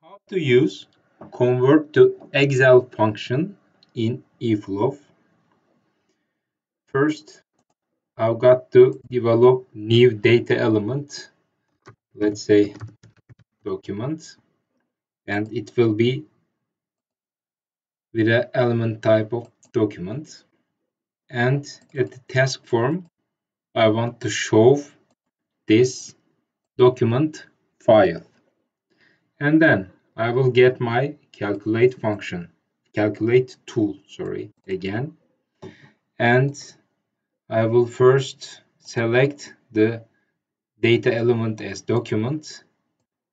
How to use convert to Excel function in eFlow. First, I've got to develop new data element, let's say document, and it will be with an element type of document. And at the task form, I want to show this document file. And then I will get my calculate tool, again. And I will first select the data element as document,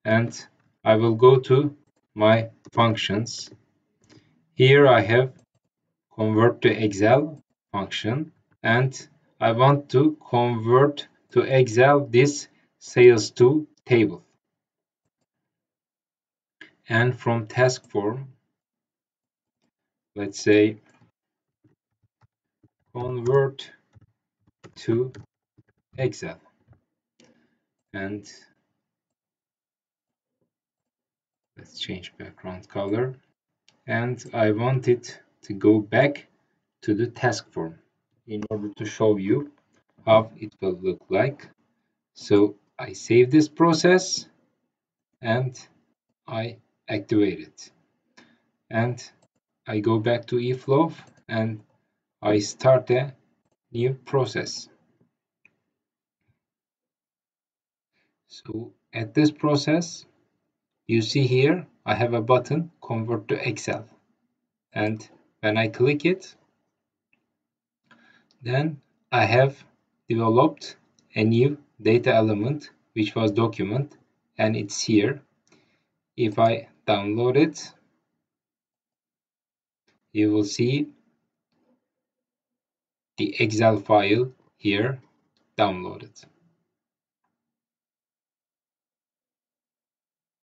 and I will go to my functions. Here I have convert to Excel function, and I want to convert to Excel this sales to table. And from task form, let's say convert to Excel, and let's change background color, and I want it to go back to the task form in order to show you how it will look like. So I save this process and I activate it, and I go back to eFlow and I start a new process. So at this process, you see here I have a button convert to Excel, and when I click it, then I have developed a new data element which was document, and it's here. If I download it, you will see the Excel file here downloaded.